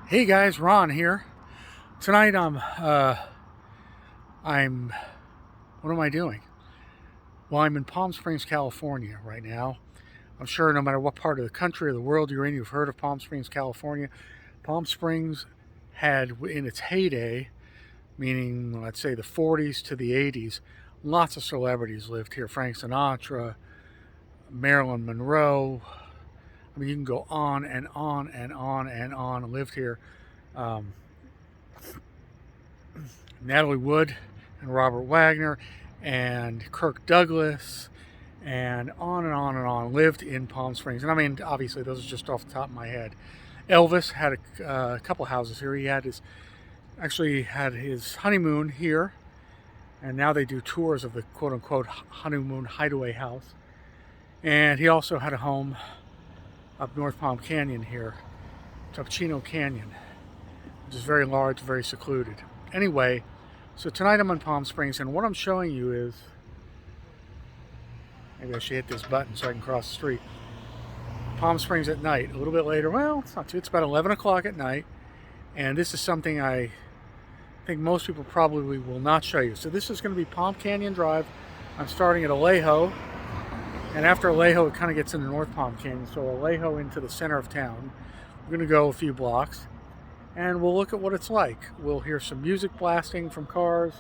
Hey guys, Ron here. Tonight what am I doing? Well, I'm in Palm Springs, California right now. I'm sure no matter what part of the country or the world you're in, you've heard of Palm Springs, California. Palm Springs had, in its heyday, meaning let's say the 40s to the 80s, lots of celebrities lived here. Frank Sinatra, Marilyn Monroe. I mean, you can go on and on and on and on, lived here. Um, Natalie Wood and Robert Wagner and Kirk Douglas and on and on and on lived in Palm Springs. And I mean, obviously, those are just off the top of my head. Elvis had a couple houses here. He had actually had his honeymoon here, and now they do tours of the quote-unquote honeymoon hideaway house. And he also had a home up North Palm Canyon here, Chino Canyon, which is very large, very secluded. Anyway, so tonight I'm in Palm Springs, and what I'm showing you is, maybe I should hit this button so I can cross the street. Palm Springs at night, a little bit later. Well, it's not too, it's about 11 o'clock at night, and this is something I think most people probably will not show you. So this is going to be Palm Canyon Drive. I'm starting at Alejo, and after Alejo it kind of gets into North Palm Canyon. So Alejo into the center of town. We're going to go a few blocks, and we'll look at what it's like. We'll hear some music blasting from cars,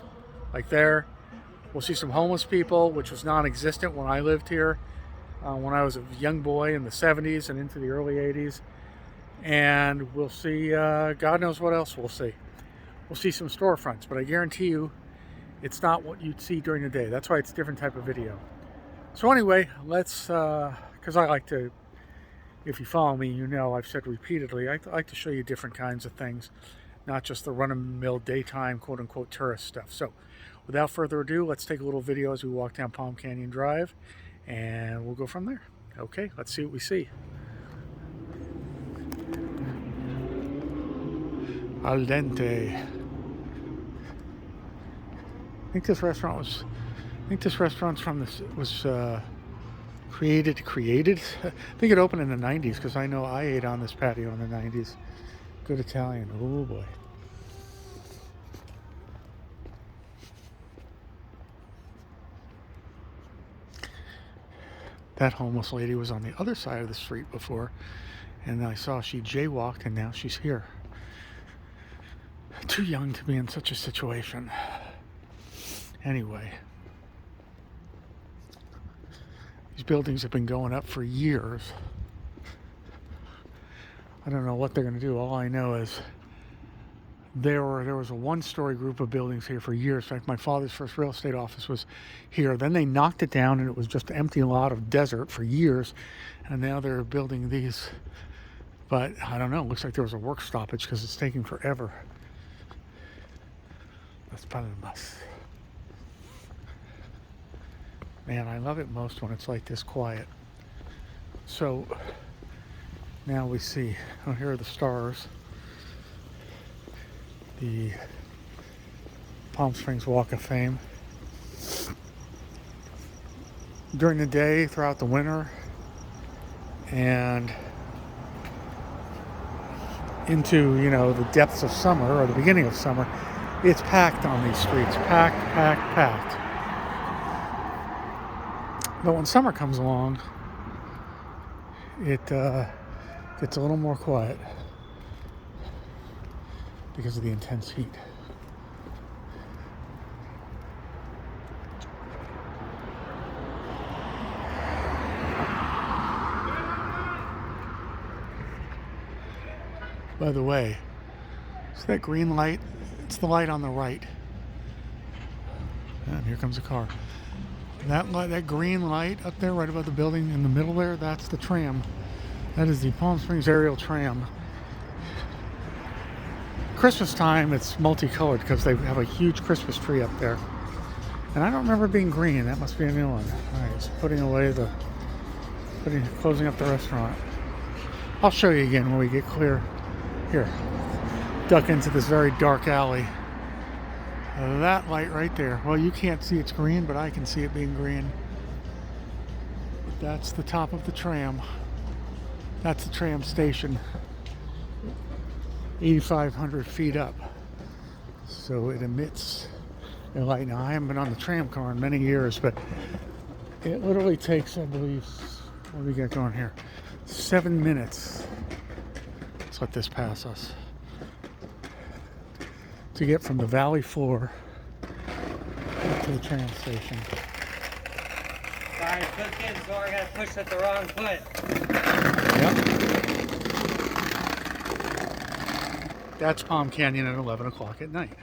like there. We'll see some homeless people, which was non-existent when I lived here, when I was a young boy in the 70s and into the early 80s. And we'll see, God knows what else we'll see. We'll see some storefronts, but I guarantee you it's not what you'd see during the day. That's why it's a different type of video. So anyway, let's, because I like to, if you follow me, you know I've said repeatedly, I like to show you different kinds of things, not just the run-of-the-mill daytime quote-unquote tourist stuff. So without further ado, let's take a little video as we walk down Palm Canyon Drive, and we'll go from there. Okay, let's see what we see. Al dente. I think this restaurant's from this, was created. I think it opened in the 90s, because I know I ate on this patio in the 90s. Good Italian. Oh boy. That homeless lady was on the other side of the street before, and I saw she jaywalked, and now she's here. Too young to be in such a situation. Anyway, these buildings have been going up for years. I don't know what they're going to do. All I know is there was a one-story group of buildings here for years. In fact, my father's first real estate office was here. Then they knocked it down, and it was just an empty lot of desert for years. And now they're building these. But I don't know. It looks like there was a work stoppage because it's taking forever. Las Palmas. Man, I love it most when it's like this quiet. So now we see, oh, here are the stars. The Palm Springs Walk of Fame. During the day, throughout the winter, and into, the depths of summer, or the beginning of summer, it's packed on these streets. Packed. But when summer comes along, it gets a little more quiet because of the intense heat. By the way, see that green light? It's the light on the right. And here comes a car. That green light up there right above the building in the middle there, that's the tram. That is the Palm Springs aerial tram. Christmas time, it's multicolored because they have a huge Christmas tree up there. And I don't remember it being green. That must be a new one. All right, it's closing up the restaurant. I'll show you again when we get clear. Here, duck into this very dark alley. That light right there. Well, you can't see it's green, but I can see it being green. That's the top of the tram. That's the tram station. 8,500 feet up. So it emits a light. Now, I haven't been on the tram car in many years, but it literally takes, I believe, what do we got going here? 7 minutes. Let's let this pass us. To get from the valley floor to the tram station. Sorry, cooking, so I got pushed at the wrong foot. Yep. That's Palm Canyon at 11 o'clock at night.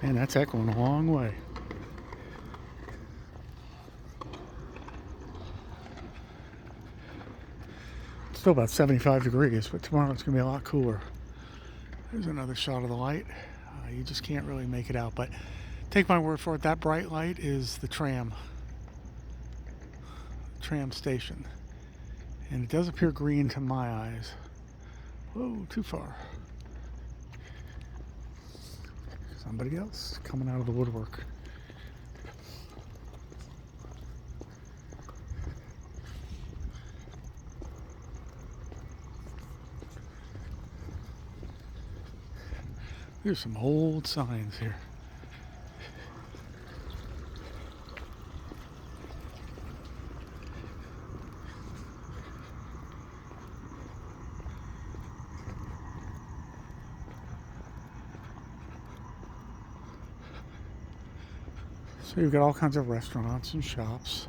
And that's echoing a long way. It's still about 75 degrees, but tomorrow it's going to be a lot cooler. There's another shot of the light. You just can't really make it out, but take my word for it, that bright light is the tram station. And it does appear green to my eyes. Whoa, too far. Somebody else coming out of the woodwork. There's some old signs here. So you've got all kinds of restaurants and shops.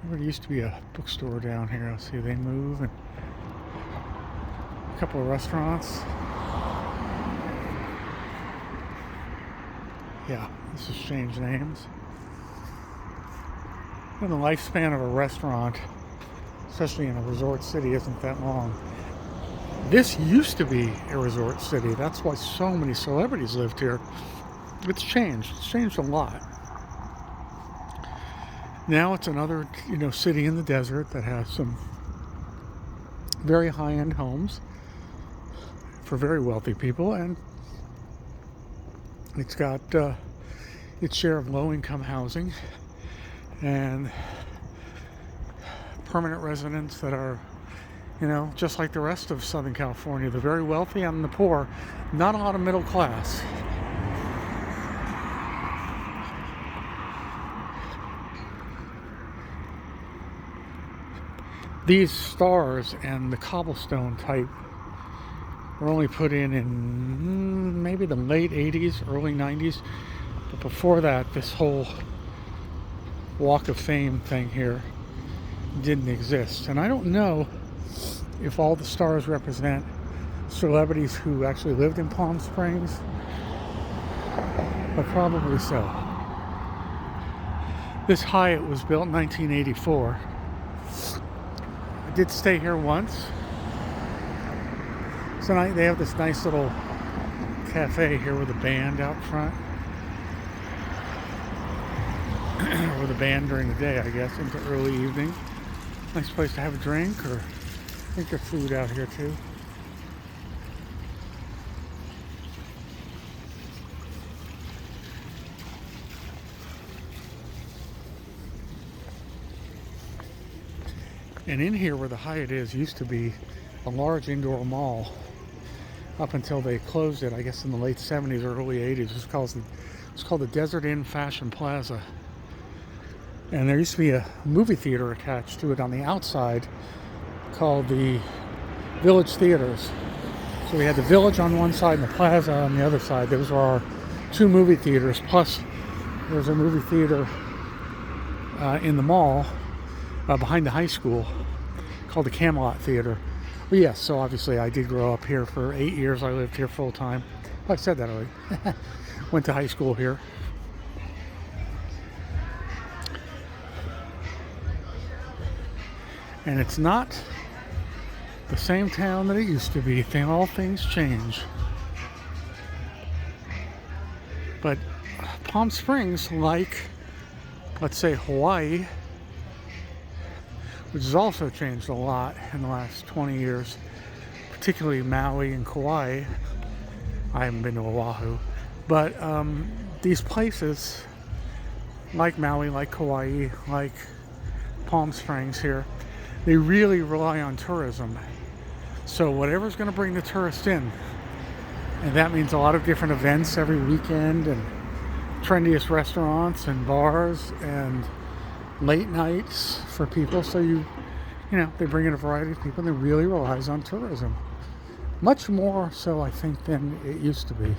There used to be a bookstore down here. I'll see they move, and a couple of restaurants. Yeah, this has changed names. And the lifespan of a restaurant, especially in a resort city, isn't that long. This used to be a resort city. That's why so many celebrities lived here. It's changed. It's changed a lot. Now it's another, city in the desert that has some very high-end homes for very wealthy people, and it's got its share of low-income housing and permanent residents that are, just like the rest of Southern California, the very wealthy and the poor. Not a lot of middle class. These stars and the cobblestone type were only put in maybe the late 80s, early 90s. But before that, this whole Walk of Fame thing here didn't exist. And I don't know if all the stars represent celebrities who actually lived in Palm Springs, but probably so. This Hyatt was built in 1984. I did stay here once. So they have this nice little cafe here with a band out front. Or the band during the day, I guess, into early evening. Nice place to have a drink, or I think there's food out here too. And in here where the Hyatt is used to be a large indoor mall up until they closed it, I guess in the late 70s or early 80s. It's called the Desert Inn Fashion Plaza. And there used to be a movie theater attached to it on the outside called the Village Theaters. So we had the Village on one side and the Plaza on the other side. Those were our two movie theaters. Plus, there's a movie theater in the mall behind the high school called the Camelot Theater. Well, yes, so obviously I did grow up here for 8 years. I lived here full time. Oh, I said that already. Went to high school here. And it's not the same town that it used to be. All things change. But Palm Springs, like, let's say Hawaii, which has also changed a lot in the last 20 years, particularly Maui and Kauai. I haven't been to Oahu. But these places like Maui, like Kauai, like Palm Springs here, they really rely on tourism. So whatever's going to bring the tourist in, and that means a lot of different events every weekend, and trendiest restaurants and bars and late nights for people. So they bring in a variety of people, and it really relies on tourism. Much more so, I think, than it used to be.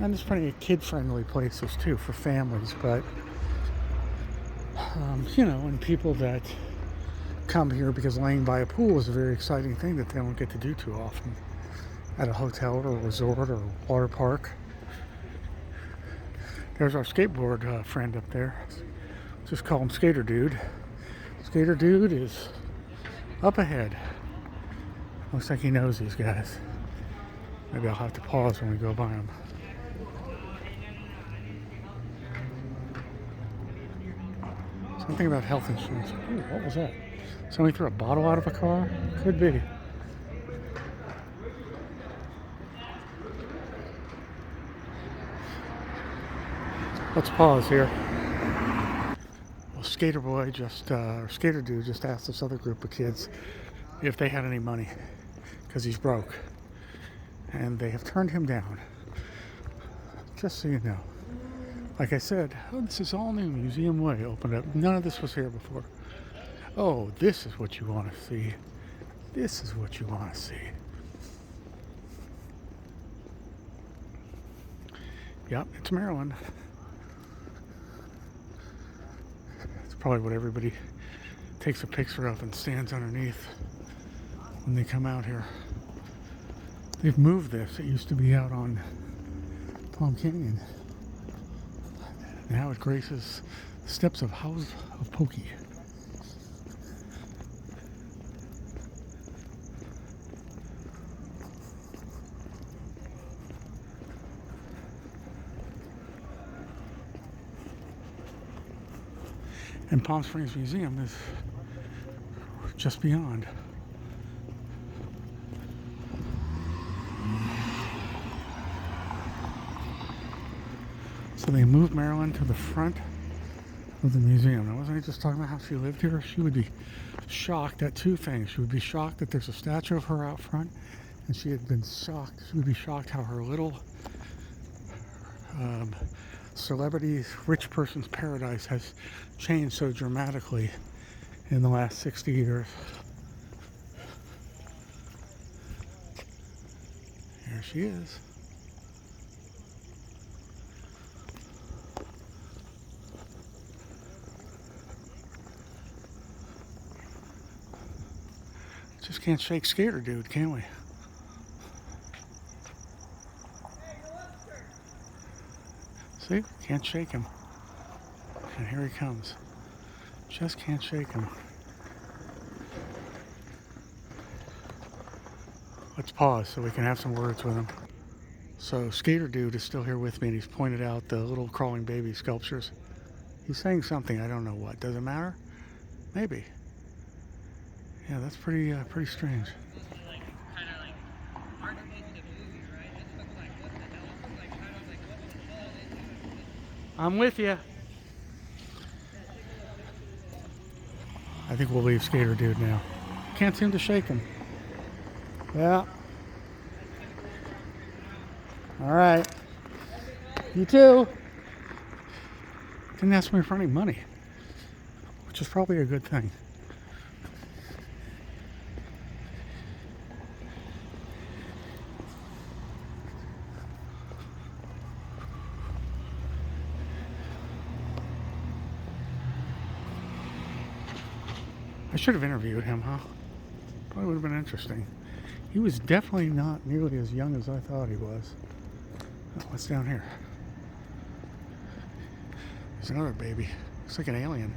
And there's plenty of kid-friendly places too for families, but and people that come here because laying by a pool is a very exciting thing that they don't get to do too often at a hotel or a resort or a water park. There's our skateboard friend up there. Just call him Skater Dude. Skater Dude is up ahead. Looks like he knows these guys. Maybe I'll have to pause when we go by him. Something about health insurance. Ooh, what was that? Somebody threw a bottle out of a car? Could be. Let's pause here. Well, Skater Dude just asked this other group of kids if they had any money, because he's broke. And they have turned him down. Just so you know. Like I said, this is all new. Museum Way opened up. None of this was here before. Oh, this is what you want to see. This is what you want to see. Yep, it's Maryland. It's probably what everybody takes a picture of and stands underneath when they come out here. They've moved this. It used to be out on Palm Canyon. Now it graces the steps of House of Pokey. And Palm Springs Museum is just beyond. So they moved Marilyn to the front of the museum. Now, wasn't I just talking about how she lived here? She would be shocked at two things. She would be shocked that there's a statue of her out front, and she would be shocked how her little celebrity rich person's paradise has changed so dramatically in the last 60 years. Here she is. Just can't shake Skater Dude, can we? See? Can't shake him. And here he comes. Just can't shake him. Let's pause so we can have some words with him. So Skater Dude is still here with me, and he's pointed out the little crawling baby sculptures. He's saying something, I don't know what. Does it matter? Maybe. Yeah, that's pretty strange. I'm with you. I think we'll leave Skater Dude now. Can't seem to shake him. Yeah. All right. You too. Didn't ask me for any money, which is probably a good thing. I should have interviewed him, huh? Probably would have been interesting. He was definitely not nearly as young as I thought he was. Oh, what's down here? There's another baby. Looks like an alien.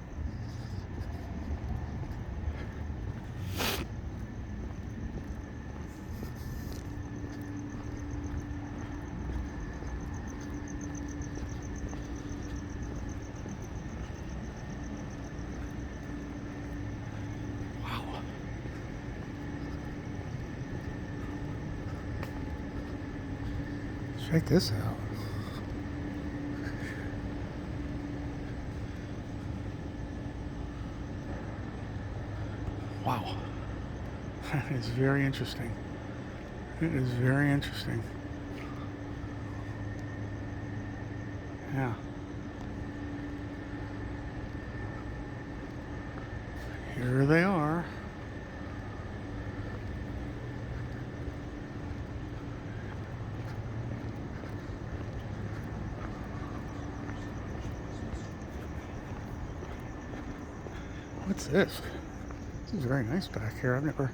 Check this out. Wow. That is very interesting. It is very interesting. Yeah. Here they are. What's this? This is very nice back here. I've never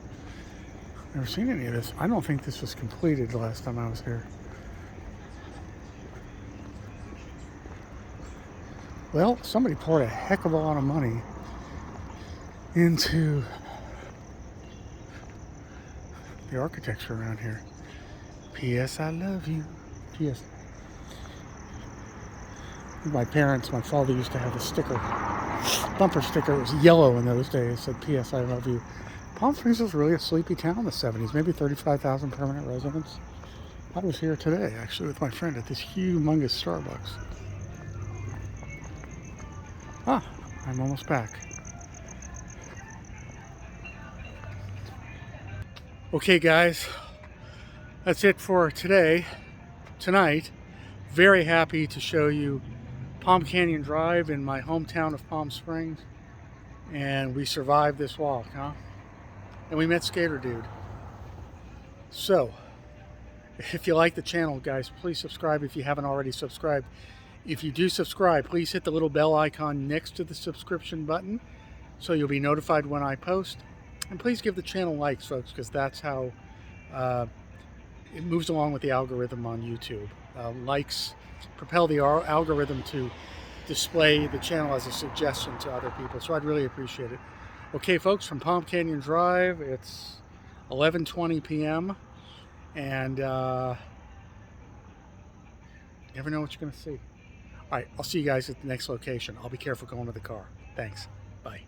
seen any of this. I don't think this was completed the last time I was here. Well, somebody poured a heck of a lot of money into the architecture around here. P.S. I love you. P.S. My father used to have a sticker, bumper sticker. It was yellow in those days. It said, P.S. I love you. Palm Springs was really a sleepy town in the 70s. Maybe 35,000 permanent residents. I was here today, actually, with my friend at this humongous Starbucks. Ah, I'm almost back. Okay, guys, that's it for tonight. Very happy to show you Palm Canyon Drive in my hometown of Palm Springs. And we survived this walk, huh? And we met Skater Dude. So, if you like the channel, guys, please subscribe if you haven't already subscribed. If you do subscribe, please hit the little bell icon next to the subscription button so you'll be notified when I post. And please give the channel likes, folks, because that's how it moves along with the algorithm on YouTube. Likes propel the algorithm to display the channel as a suggestion to other people, so I'd really appreciate it. Okay, folks, from Palm Canyon Drive, it's 11:20 p.m. and you never know what you're going to see. All right, I'll see you guys at the next location. I'll be careful going to the car. Thanks. Bye.